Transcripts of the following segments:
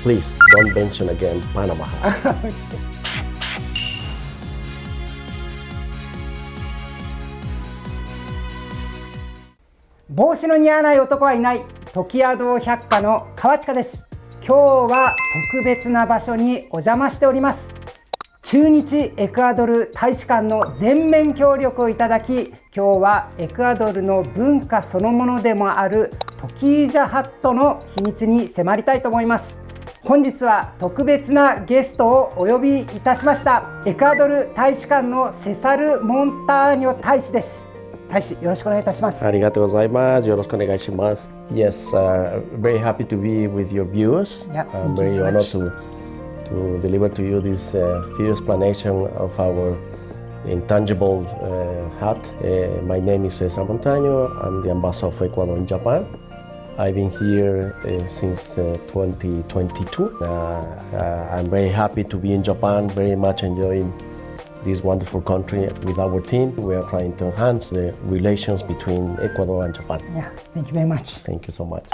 Please don't mention again Panama Hat. 帽子の似合わない男はいない。トキアド百科の川近です。今日は特別な場所にお邪魔しております。駐日エクアドル大使館の全面協力をいただき、今日はエクアドルの文化そのものでもあるトキージャハットの秘密に迫りたいと思います。本日は特別なゲストをお呼びいたしました。エクアドル大使館のセサル・モンターニョ大使です。大使、よろしくお願いいたします。ありがとうございます。よろしくお願いします。Yes, very happy to be with your viewers. Yeah, I'm very honored to deliver to you this few explanation of our intangible hat. My name is Cesar Montaño. I'm the ambassador of Ecuador in Japan. I've been here since 2022. I'm very happy to be in Japan, very much enjoying this wonderful country with our team. We are trying to enhance the relations between Ecuador and Japan. Yeah, thank you very much. Thank you so much.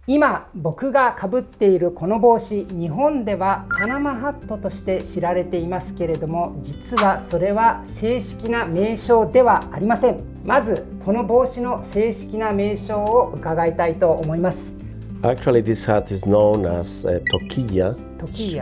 今僕がかぶっているこの帽子、日本ではパナマハットとして知られていますけれども、実はそれは正式な名称ではありません。まずこの帽子の正式な名称を伺いたいと思います。 Actually, this hat is known as Tokija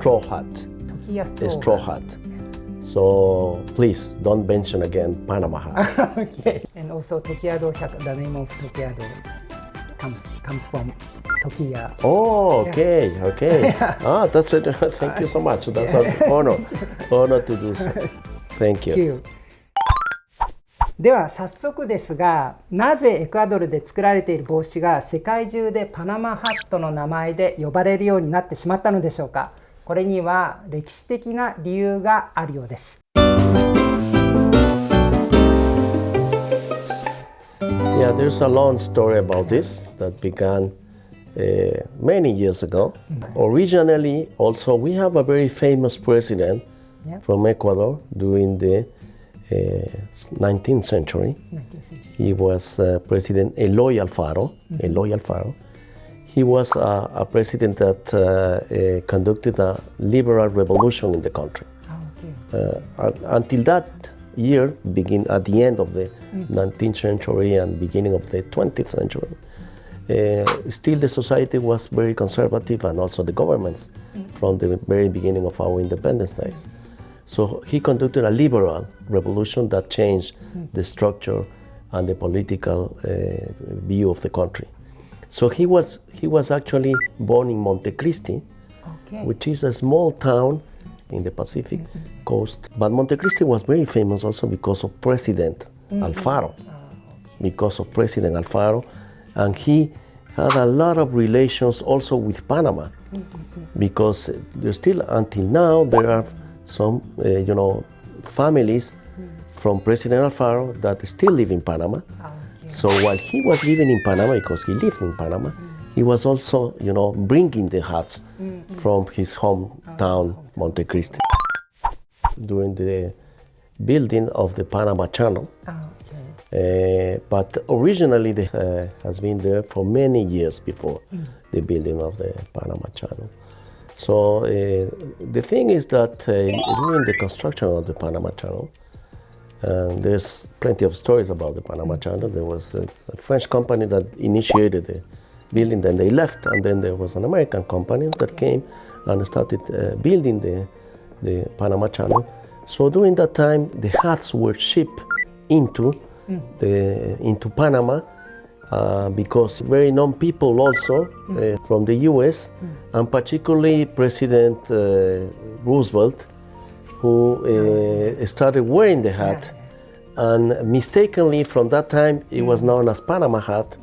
straw hat. Tokija straw hat.So please don't mention again Panama Hat. Okay. And also Tokiado, the name of Tokiado comes from Tokia. Oh, okay, yeah. Okay. That's it. Thank you so much. That's an honor to do so. Thank you. では早速ですが、なぜエクアドルで作られている帽子が世界中でパナマハットの名前で呼ばれるようになってしまったのでしょうか。これには歴史的な理由があるようです。Yeah, there's a long story about this that began many years ago. Originally, also, we have a very famous president from Ecuador during the 19th century. He was President Eloy Alfaro. He was a president that conducted a liberal revolution in the country. Until that year, at the end of the 19th century and beginning of the 20th century, still the society was very conservative, and also the governments from the very beginning of our independence days. So he conducted a liberal revolution that changed the structure and the political view of the country. So he was actually born in Montecristi, which is a small town in the Pacific coast. But Montecristi was very famous also because of President Alfaro. Because of President Alfaro, and he had a lot of relations also with Panama, because there's still until now there are some families from President Alfaro that still live in Panama. So while he was living in Panama, because he lived in Panama, he was also, bringing the hats from his hometown, Montecristi. During the building of the Panama Channel, but originally it has been there for many years before the building of the Panama Channel. So the thing is that during the construction of the Panama Channel, there's plenty of stories about the Panama Channel. There was a French company that initiated the building, then they left, and then there was an American company that came and started building the Panama Channel. So during that time, the hats were shipped into Panama because very known people also from the US, and particularly President Roosevelt, who started wearing the hat, and mistakenly from that time it was known as Panama hat.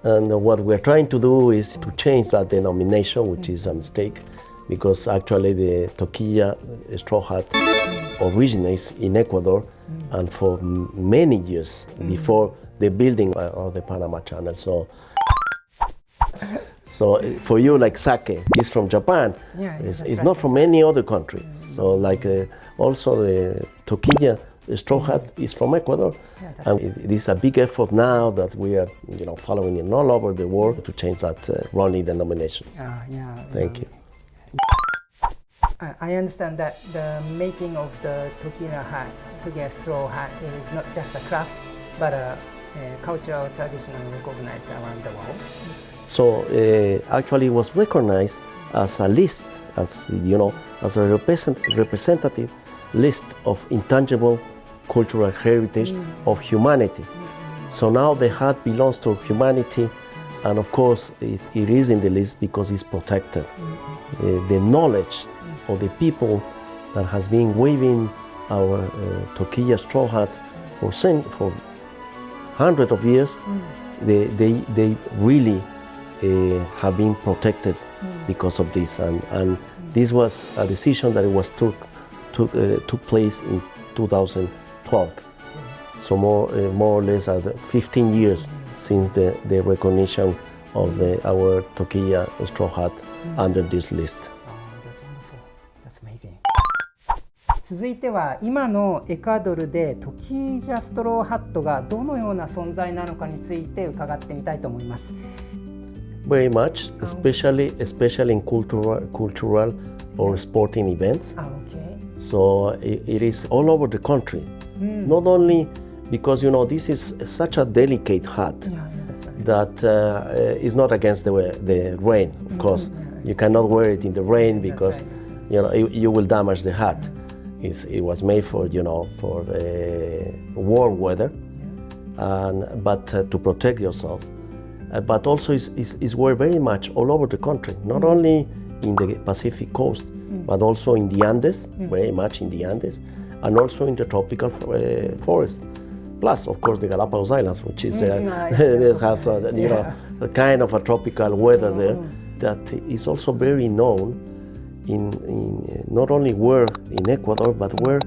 And what we're trying to do is to change that denomination, which is a mistake, because actually the Tokija straw hat originates in Ecuador, and for many years before the building of the Panama Channel. So for you, like sake is from Japan, it's not from any other country. So like also the Tokija straw hat is from Ecuador, and it is a big effort now that we are, following it all over the world to change that running denomination. Thank you. I understand that the making of the Tokii straw hat is not just a craft, but a cultural tradition recognized around the world. So actually, it was recognized as a list, as a representative list of intangible cultural heritage of humanity. So now the hat belongs to humanity, and of course it is in the list because it's protected. The knowledge of the people that has been weaving our Tokii straw hats for hundreds of years, they really have been protected because of this, and this was a decision that it was took place in 2012. So more or less 15 years since the recognition of our Tokii straw hat under this list. That's wonderful. That's amazing. 続いては今のエクアドルでトキージャストローハットがどのような存在なのかについて伺ってみたいと思います。Very much, especially in cultural or sporting events. So it is all over the country. Not only because this is such a delicate hat that is not against the rain. Of course, you cannot wear it in the rain because you will damage the hat. It was made for warm weather, but to protect yourself. But also is worn very much all over the country, not only in the Pacific coast, but also in the Andes, very much in the Andes, and also in the tropical forest. Plus, of course, the Galapagos Islands, which is it has a kind of a tropical weather there that is also very known in not only where in Ecuador, but where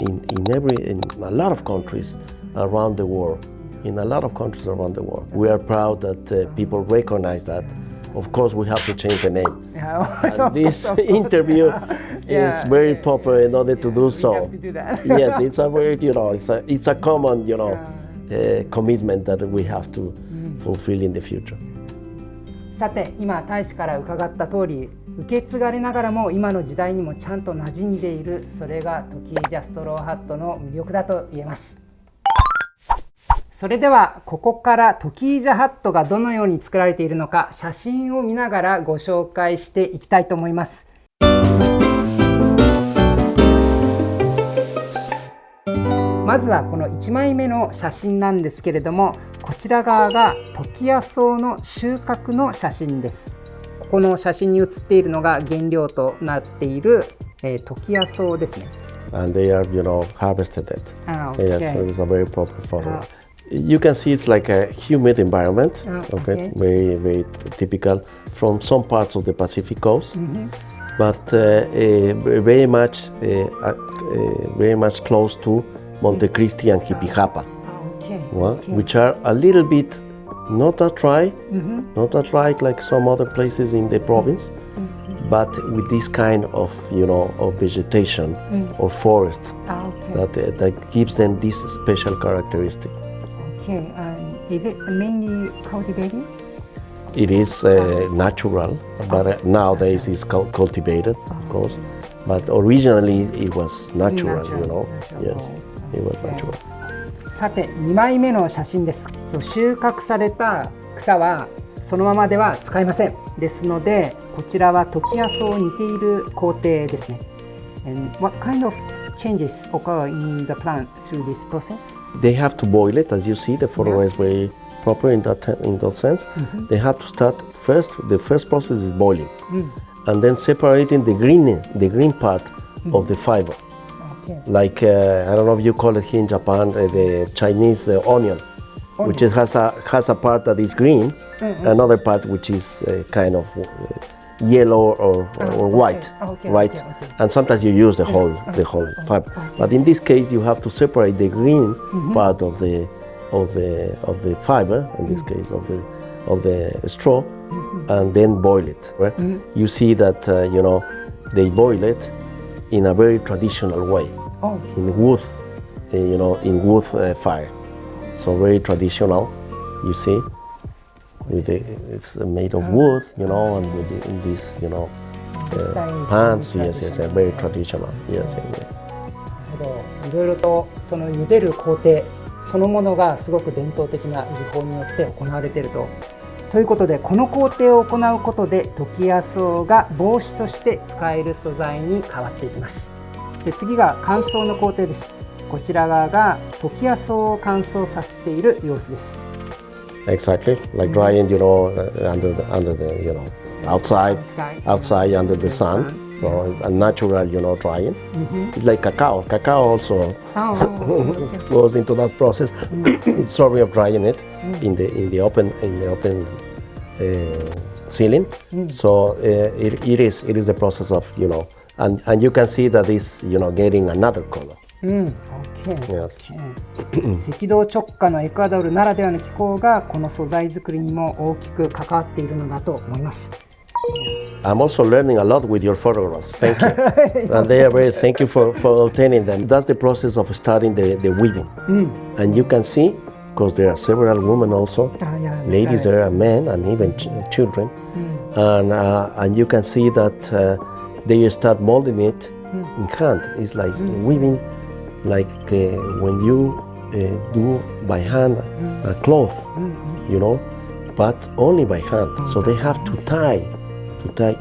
in a lot of countries around the world. In a lot of countries around the world. We are proud that people recognize that. Of course, we have to change the name. And this interview is very proper in order to do so. We have to do that. Yes, it's a very, it's a common, commitment that we have to fulfill in the future. さて、今大使から伺った通り、受け継がれながらも今の時代にもちゃんと馴染んでいる、それがトキージャストローハットの魅力だと言えます。それではここからトキージャハットがどのように作られているのか写真を見ながらご紹介していきたいと思います。まずはこの1枚目の写真なんですけれども、こちら側がトキヤ草の収穫の写真です。ここの写真に写っているのが原料となっている、トキヤ草ですね。And they are, harvested it. Yes, so it's a very proper photo. You can see it's like a humid environment, very, very typical from some parts of the Pacific coast, but very much close to Montecristi and Jipijapa, which are a little bit not that dry like some other places in the province, but with this kind of of vegetation or forest that gives them this special characteristic. Okay, is it mainly cultivated? It is natural, but nowadays it's cultivated, of course. But originally it was natural, Yes, it was natural. さて、2枚目の写真です。収穫された草はそのままでは使えません。ですので、こちらはトキヤ草に似ている工程ですね。And what kind of changes occur in the plant through this process? They have to boil it, as you see. The photo is very proper in that sense. They have to start first. The first process is boiling, and then separating the green part of the fiber. Like I don't know if you call it here in Japan, the Chinese onion, which has a part that is green, another part which is kind of yellow or white, right? And sometimes you use the whole fiber. But in this case, you have to separate the green part of the fiber, in this case of the straw, and then boil it. Right? You see that they boil it in a very traditional way, in wood, in wood fire. So very traditional, you see. It's made of wood, and in this, pans. Yes, very traditional. Yes. いろいろとその茹でる工程そのものがすごく伝統的な技法によって行われていると。ということで、この工程を行うことでトキヤ草が帽子として使える素材に変わっていきます。で、次が乾燥の工程です。こちら側がトキヤ草を乾燥させている様子です。Exactly, like drying, under the, outside under the sun. So a natural, drying. It's like cacao. Cacao also goes into that process. Sorry, of drying it in the open ceiling. So it is the process of, and you can see that it's, getting another color. Yes. 赤道直下のエクアドルならではの気候がこの素材作りにも大きく関わっているのだと思います。I'm also learning a lot with your photographs. Thank you. And they are thank you for obtaining them. That's the process of starting the weaving. And you can see, because there are several women also, ladies, there are men, and even children. And you can see that they start molding it in hand. It's like weaving, like when you do by hand a cloth, but only by hand. So they have to tie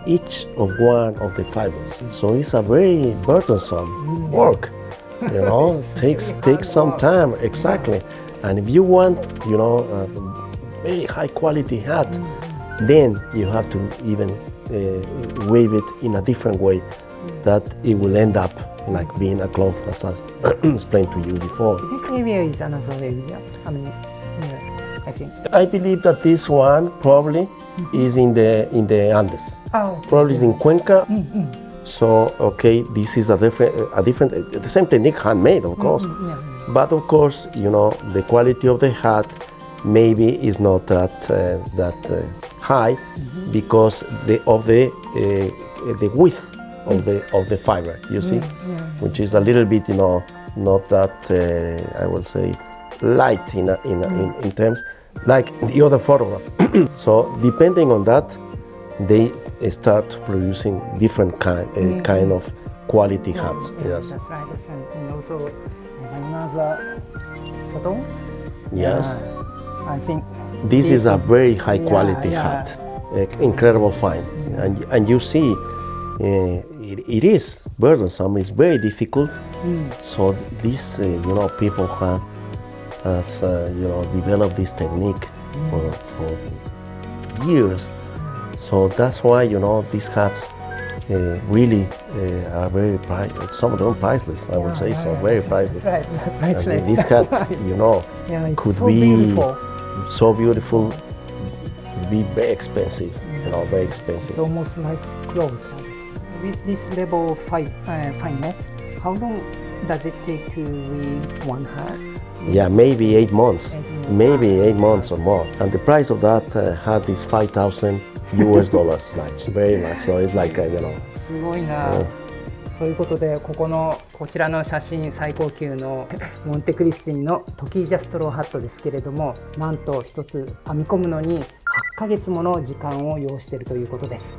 each of one of the fibers. So it's a very burdensome work. Takes some time, exactly. And if you want, a very high quality hat, then you have to even weave it in a different way that it will end up like being a cloth, as I explained to you before. This area is another area. I think. I believe that this one probably is in the Andes. Probably is in Cuenca. So this is a different, the same technique, handmade, of course. But of course, the quality of the hat maybe is not that high because of the width of the fiber, you see, which is a little bit, not that I will say light in terms like the other photograph. So depending on that, they start producing different kind of quality hats. Yes. That's right. And also another photo. Yes. I think this is a very high quality hat, incredible fine, and you see. It is burdensome. It's very difficult. So this, people have developed this technique for years. So that's why these hats really are very some of them priceless. I would say so. Very priceless. That's right. Priceless. This hat, could so be beautiful. So beautiful. Could be very expensive. Very expensive. It's almost like clothes. With this level of fineness, how long does it take to weave one hat? Yeah, maybe 8 months. Maybe 8 months or more. And the price of that hat is $5,000 US. Like, very much. So it's like, すごいな。ということで、こちらの写真、最高級のモンテクリスティのトキージャストローハットですけれども、なんと一つ編み込むのに8ヶ月もの時間を要しているということです。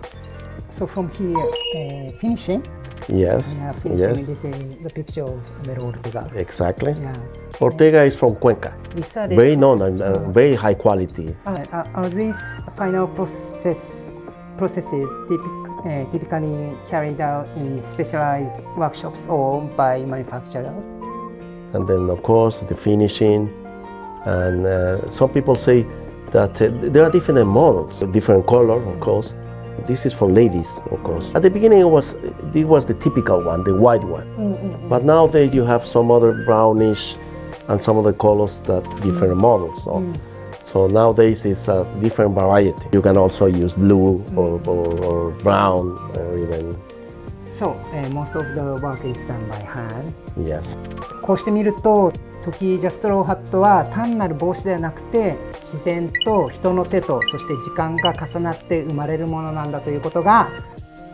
So from here, finishing. Yes. Finishing. Yes. This is the picture of Mero Ortega. Exactly. Yeah. Ortega is from Cuenca. Very known and very high quality. Are these final processes typically carried out in specialized workshops or by manufacturers? And then, of course, the finishing. And some people say that there are different models, different color, of course. This is for ladies, of course. At the beginning, it was the typical one, the white one. But nowadays, you have some other brownish and some other colors that different models. So nowadays, it's a different variety. You can also use blue or brown or even. So most of the work is done by hand. Yes. こうして見ると、トキージャストローハットは単なる帽子ではなくて、自然と人の手とそして時間が重なって生まれるものなんだということが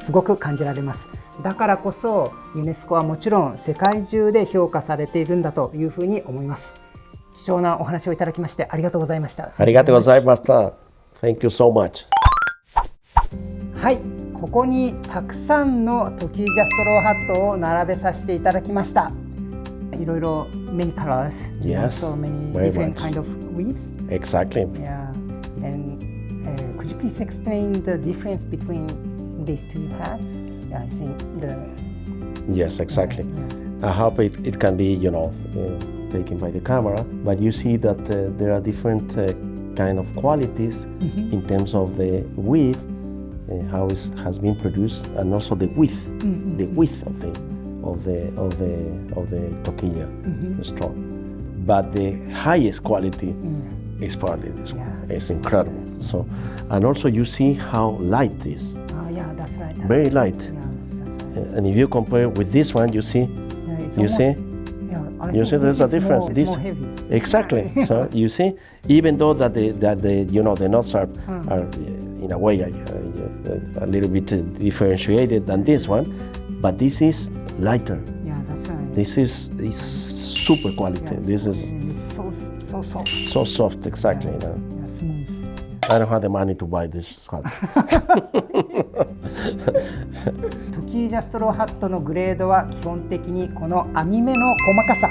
すごく感じられます。だからこそユネスコはもちろん世界中で評価されているんだというふうに思います。貴重なお話をいただきましてありがとうございました。ありがとうございました。Thank you so much. はい、ここにたくさんのトキージャストローハットを並べさせていただきました。いろいろ many colors, Yes, so many very different much. kind of weaves. Exactly. Yeah, and could you please explain the difference between these two hats? Yeah, I think Yes, exactly. I hope it can be, taken by the camera, but you see that there are different kind of qualities in terms of the weave, how it has been produced, and also the width of the toquilla straw. But the highest quality is probably this one. It's incredible. So, and also you see how light it is. Yeah, that's right. Very light. Yeah, that's right. And if you compare with this one, you see, You see there's a difference. It's more heavy. Exactly. So you see, even though that the the knots are in a way a little bit differentiated than this one, but this is lighter. Yeah, that's right. This is super quality. Yes, This is it's so soft. so soft. Exactly. Yeah, smooth. I don't have the money to buy this hat. トキージャストローハットのグレードは基本的にこの編み目の細かさ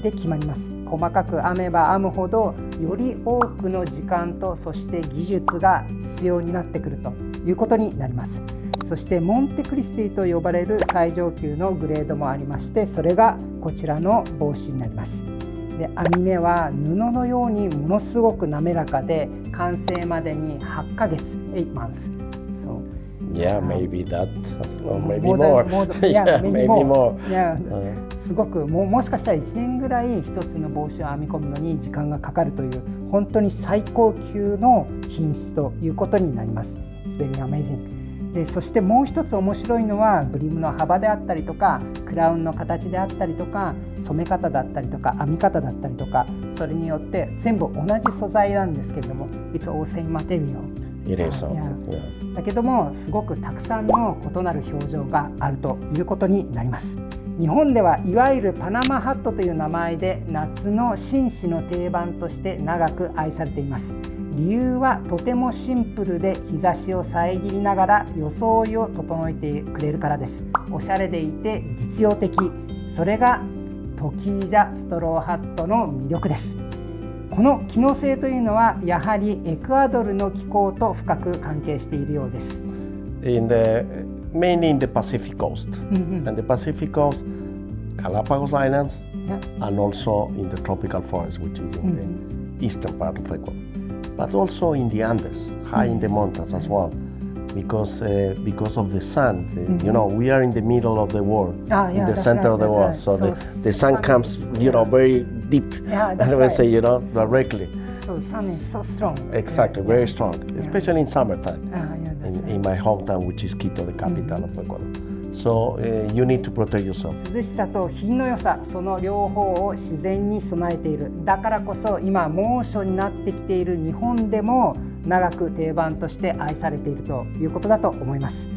で決まります。細かく編めば編むほどより多くの時間とそして技術が必要になってくるということになります。そしてモンテクリスティと呼ばれる最上級のグレードもありまして、それがこちらの帽子になります。で、編み目は布のようにものすごく滑らかで完成までに8ヶ月8 months。So, Yeah, maybe that, or maybe more more. Yeah, maybe more. Yeah, すごくもしかしたら1年ぐらい一つの帽子を編み込むのに時間がかかるという本当に最高級の品質ということになります。It's very amazing。でそしてもう一つ面白いのはブリムの幅であったりとかクラウンの形であったりとか染め方だったりとか編み方だったりとかそれによって全部同じ素材なんですけれども It's all same material。It is so. Yeah. だけどもすごくたくさんの異なる表情があるということになります。日本ではいわゆるパナマハットという名前で夏の紳士の定番として長く愛されています。理由はとてもシンプルで日差しを遮りながら装いを整えてくれるからです。おしゃれでいて実用的、それがトキージャストローハットの魅力です。この機能性というのはやはりエクアドルの気候と深く関係しているようです。Mainly in the Pacific coast, and the Pacific coast, Galapagos Islands, and also in the tropical forest, which is in the eastern part of Ecuador, but also in the Andes, high in the mountains as well, because of the sun. We are in the middle of the world, in the center of the world, so the sun comes, very deep. Yeah, I would say, directly. So sun is so strong. Exactly, very strong, especially in summertime. In my right. hometown, which is Quito, the capital of Ecuador. So you need to protect yourself. 涼しさと品の良さ、その両方を自然に備えている。だからこそ今猛暑になってきている日本でも長く定番として愛されているということだと思います。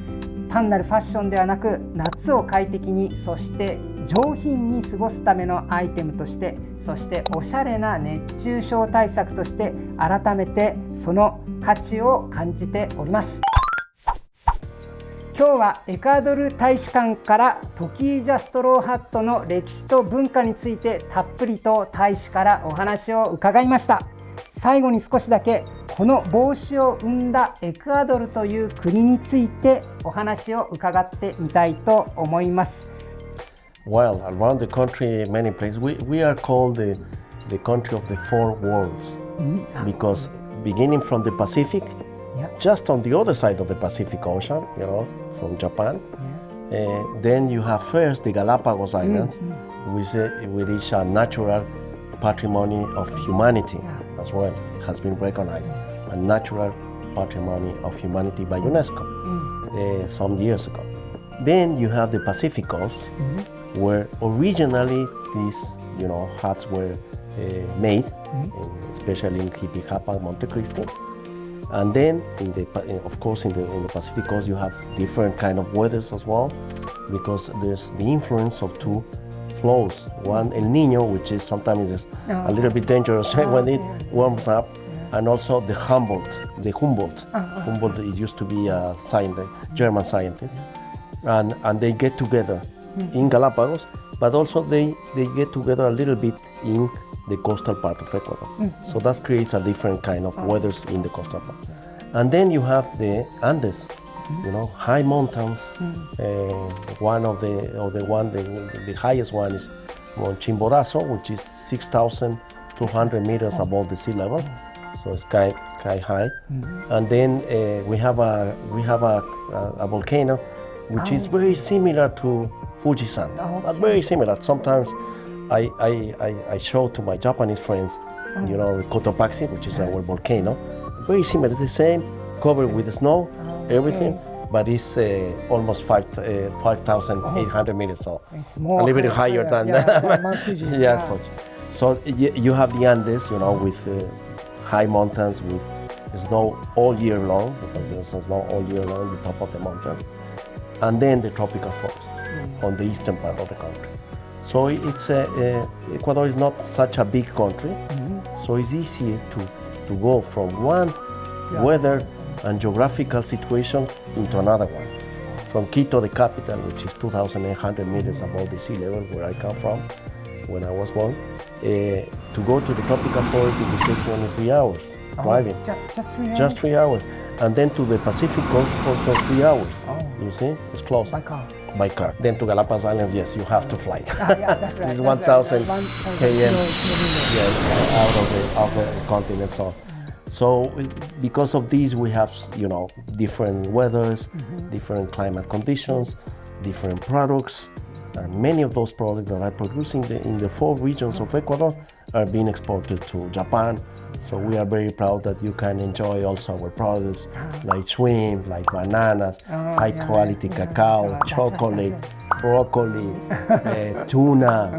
単なるファッションではなく、夏を快適に、そして上品に過ごすためのアイテムとして、そしておしゃれな熱中症対策として改めてその価値を感じております。今日はエクアドル大使館からトキージャストローハットの歴史と文化についてたっぷりと大使からお話を伺いました。最後に少しだけこの帽子を生んだエクアドルという国についてお話を伺ってみたいと思います。Well, around the country, many places, we are called the country of the four worlds, because beginning from the Pacific, just on the other side of the Pacific Ocean, from Japan, then you have first the Galapagos Islands, which is a natural patrimony of humanity as well. It has been recognized a natural patrimony of humanity by UNESCO some years ago. Then you have the Pacific Coast, where originally these hats were made, especially in Jipijapa, Monte Cristi. And then, of course, in the Pacific coast, you have different kind of weathers as well, because there's the influence of two flows. One, El Niño, which is sometimes a little bit dangerous when it warms up, and also the Humboldt. Humboldt, it used to be a German scientist, and they get together in Galapagos, but also they get together a little bit in the coastal part of Ecuador. So that creates a different kind of weathers in the coastal part. And then you have the Andes, high mountains. The highest one is Mount Chimborazo, which is 6,200 meters above the sea level. So it's sky high. And then we have a volcano, which is very similar to Fujisan, but very similar. Sometimes I show to my Japanese friends, Cotopaxi, which is our volcano. Very similar. It's the same, covered with snow, everything, but it's almost 5,800 meters, so it's more a little bit higher than Mount Fuji. So you have the Andes, with high mountains with snow all year long, because there's snow all year long on the top of the mountains, and then the tropical forest on the eastern part of the country. So it's Ecuador is not such a big country, so it's easy to go from one weather and geographical situation into another one. From Quito, the capital, which is 2,800 meters above the sea level, where I come from when I was born, to go to the tropical forest, it will take only 3 hours driving. Just 3 hours? Just 3 hours. And then to the Pacific coast, also 3 hours. You see, it's close. By car? By car. Then to Galapagos Islands, yes, you have to fly. That's right. It's 1,000 km Yes, out of the continent. So because of this, we have different weathers, different climate conditions, different products, and many of those products that are producing in the 4 regions of Ecuador are being exported to Japan. So we are very proud that you can enjoy also our products like shrimp, like bananas, high quality cacao, chocolate, broccoli, tuna.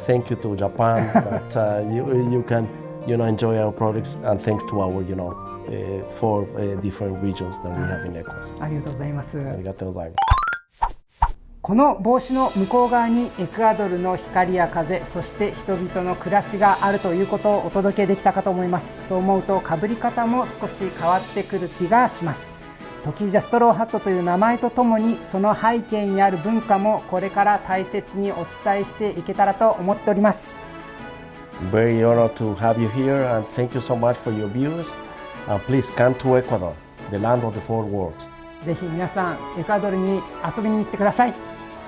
Thank you to Japan that you can enjoy our products, and thanks to our 4 different regions that we have in Ecuador. ありがとうございます。ありがとうございます。この帽子の向こう側にエクアドルの光や風、そして人々の暮らしがあるということをお届けできたかと思います。そう思うとかぶり方も少し変わってくる気がします。トキージャストローハットという名前とともに、その背景にある文化もこれから大切にお伝えしていけたらと思っております。Very honored to have you here, and thank you so much for your viewers. Please come to Ecuador, the land of the 4 worlds. ぜひ皆さんエクアドルに遊びに行ってください。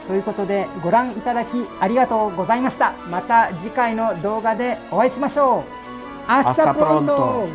ということでご覧いただきありがとうございました。また次回の動画でお会いしましょう。Hasta pronto!